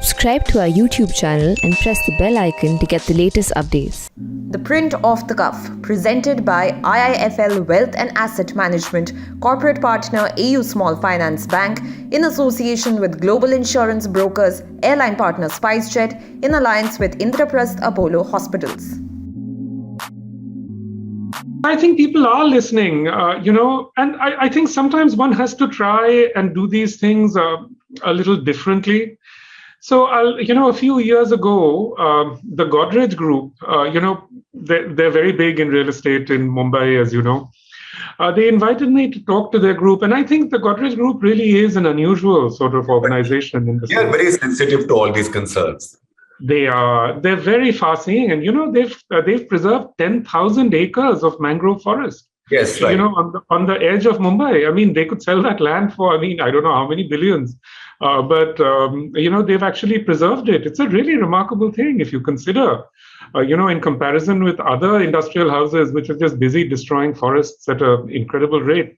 Subscribe to our YouTube channel and press the bell icon to get the latest updates. The Print Off The Cuff, presented by IIFL Wealth and Asset Management, corporate partner AU Small Finance Bank, in association with global insurance brokers Airline Partner SpiceJet, in alliance with Indraprastha Apollo Hospitals. I think people are listening, and I think sometimes one has to try and do these things a little differently. So, a few years ago, the Godrej Group, they're very big in real estate in Mumbai, as you know. They invited me to talk to their group, and I think the Godrej Group really is an unusual sort of organization. In the They are very sensitive to all these concerns. They're very far-seeing, and they've preserved 10,000 acres of mangrove forest. Yes, right. On the edge of Mumbai. I mean, they could sell that land for, I don't know how many billions. But they've actually preserved it. It's a really remarkable thing if you consider, in comparison with other industrial houses, which are just busy destroying forests at an incredible rate.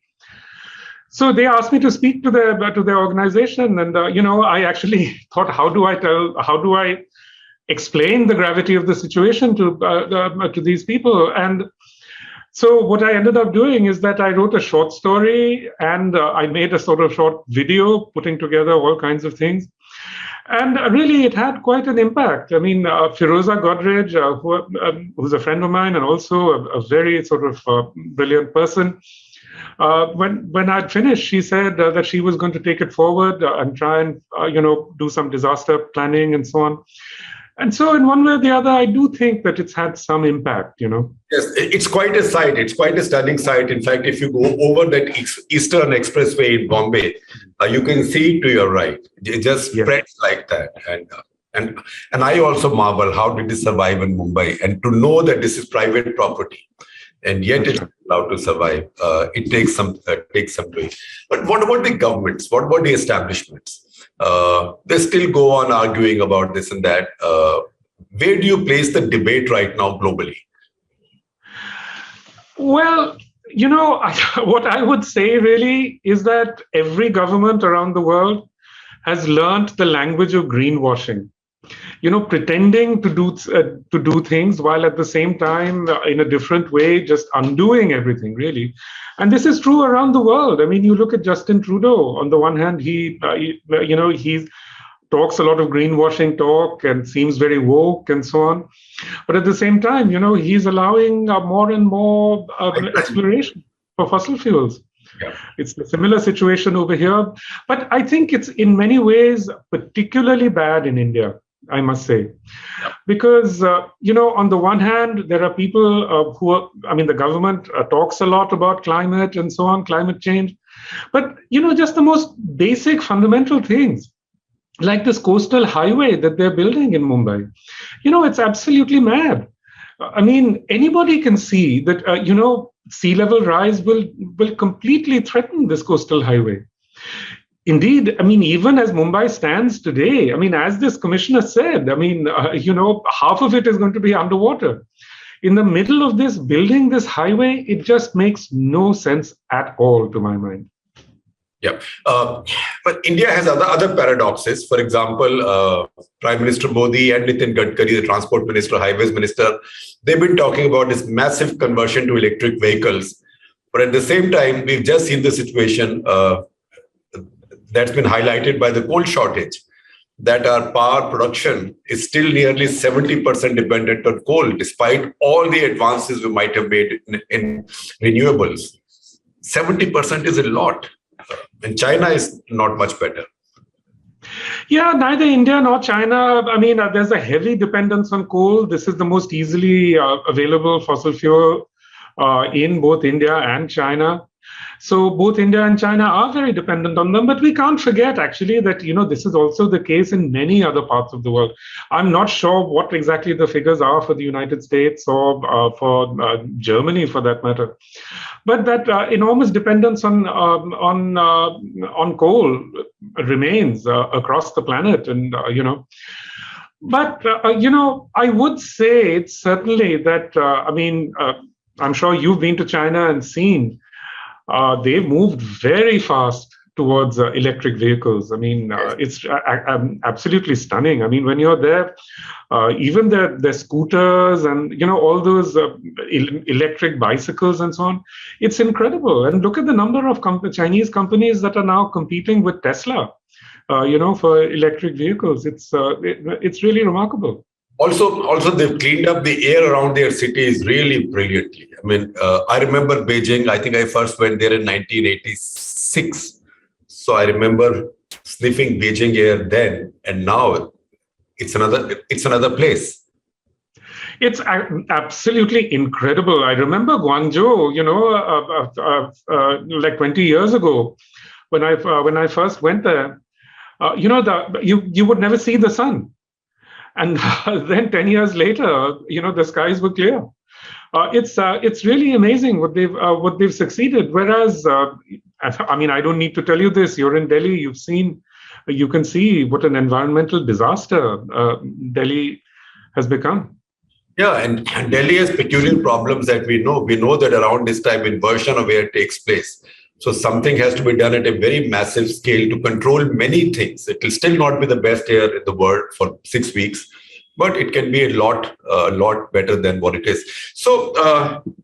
So they asked me to speak to their organization, and I actually thought, how do I explain the gravity of the situation to these people? And so what I ended up doing is that I wrote a short story, and I made a sort of short video putting together all kinds of things. And really, it had quite an impact. I mean, Firoza Godrej, who's a friend of mine and also a very sort of brilliant person, when I'd finished, she said that she was going to take it forward and try and, do some disaster planning and so on. And so in one way or the other, I do think that it's had some impact, Yes, it's quite a sight. It's quite a stunning sight. In fact, if you go over that Eastern Expressway in Bombay, you can see to your right. It just spreads like that. And I also marvel, how did it survive in Mumbai? And to know that this is private property, and yet it's allowed to survive, it takes some doing. But what about the governments? What about the establishments? They still go on arguing about this and that. Where do you place the debate right now globally? Well, what I would say really is that every government around the world has learned the language of greenwashing. Pretending to do things while at the same time, in a different way, just undoing everything, really. And this is true around the world. I mean, you look at Justin Trudeau. On the one hand, he talks a lot of greenwashing talk and seems very woke and so on. But at the same time, he's allowing more and more exploration for fossil fuels. Yeah. It's a similar situation over here. But I think it's in many ways particularly bad in India, I must say, because, on the one hand, there are people the government talks a lot about climate and so on, climate change. But, just the most basic fundamental things, like this coastal highway that they're building in Mumbai, it's absolutely mad. I mean, anybody can see that, sea level rise will completely threaten this coastal highway. Indeed, even as Mumbai stands today, as this commissioner said, half of it is going to be underwater. In the middle of this, building this highway, it just makes no sense at all to my mind. Yeah, but India has other paradoxes. For example, Prime Minister Modi and Nitin Gadkari, the Transport Minister, Highways Minister, they've been talking about this massive conversion to electric vehicles. But at the same time, we've just seen the situation that's been highlighted by the coal shortage, that our power production is still nearly 70% dependent on coal, despite all the advances we might have made in renewables. 70% is a lot. And China is not much better. Yeah, neither India nor China. There's a heavy dependence on coal. This is the most easily available fossil fuel in both India and China. So both India and China are very dependent on them, but we can't forget actually that, this is also the case in many other parts of the world. I'm not sure what exactly the figures are for the United States or for Germany for that matter. But that enormous dependence on coal remains across the planet. And, but, I would say it's certainly that, I'm sure you've been to China and seen they've moved very fast towards electric vehicles. I mean, it's absolutely stunning. I mean, when you're there, even the scooters and, all those electric bicycles and so on, it's incredible. And look at the number of Chinese companies that are now competing with Tesla, for electric vehicles. It's really remarkable. Also, they've cleaned up the air around their cities really brilliantly. I mean, I remember Beijing. I think I first went there in 1986. So I remember sniffing Beijing air then, and now it's another place. It's absolutely incredible. I remember Guangzhou, like 20 years ago, when I first went there. You would never see the sun. And then 10 years later, the skies were clear. It's really amazing what they've succeeded. Whereas, I don't need to tell you this. You're in Delhi. You can see what an environmental disaster Delhi has become. Yeah, and Delhi has peculiar problems that we know. We know that around this time, inversion of air takes place. So something has to be done at a very massive scale to control many things. It will still not be the best air in the world for 6 weeks, but it can be a lot better than what it is. So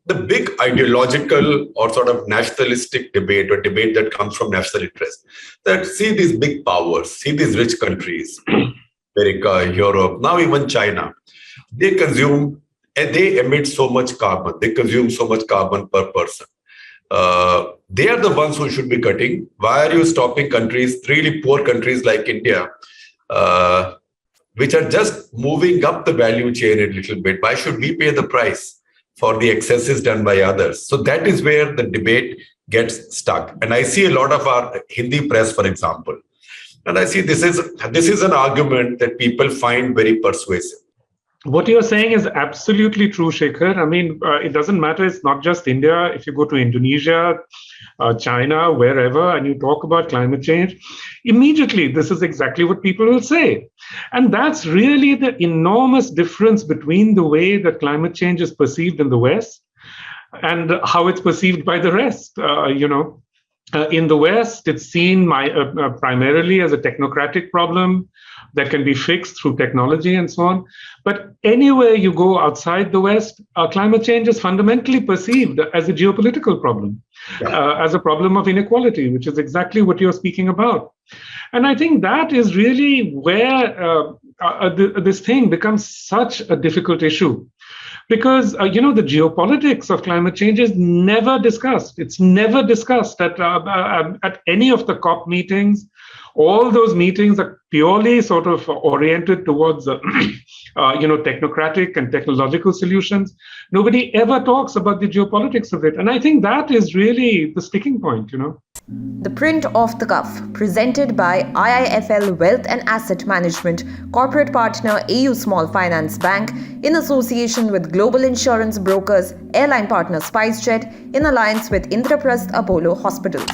the big ideological or sort of nationalistic debate, or debate that comes from national interest, that see these big powers, see these rich countries, America, Europe, now even China, they consume and they emit so much carbon. They consume so much carbon per person. They are the ones who should be cutting. Why are you stopping countries, really poor countries like India, which are just moving up the value chain a little bit? Why should we pay the price for the excesses done by others? So that is where the debate gets stuck. And I see a lot of our Hindi press, for example, and I see this is an argument that people find very persuasive. What you're saying is absolutely true, Shekhar. I mean, it doesn't matter. It's not just India. If you go to Indonesia, China, wherever, and you talk about climate change, immediately this is exactly what people will say. And that's really the enormous difference between the way that climate change is perceived in the West and how it's perceived by the rest. In the West, it's seen primarily as a technocratic problem that can be fixed through technology and so on. But anywhere you go outside the West, climate change is fundamentally perceived as a geopolitical problem, as a problem of inequality, which is exactly what you're speaking about. And I think that is really where this thing becomes such a difficult issue. Because, the geopolitics of climate change is never discussed. It's never discussed at any of the COP meetings. All those meetings are purely sort of oriented towards, technocratic and technological solutions. Nobody ever talks about the geopolitics of it. And I think that is really the sticking point, The Print Off The Cuff, presented by IIFL Wealth and Asset Management, corporate partner AU Small Finance Bank, in association with global insurance brokers, Airline Partner SpiceJet, in alliance with Indraprastha Apollo Hospitals.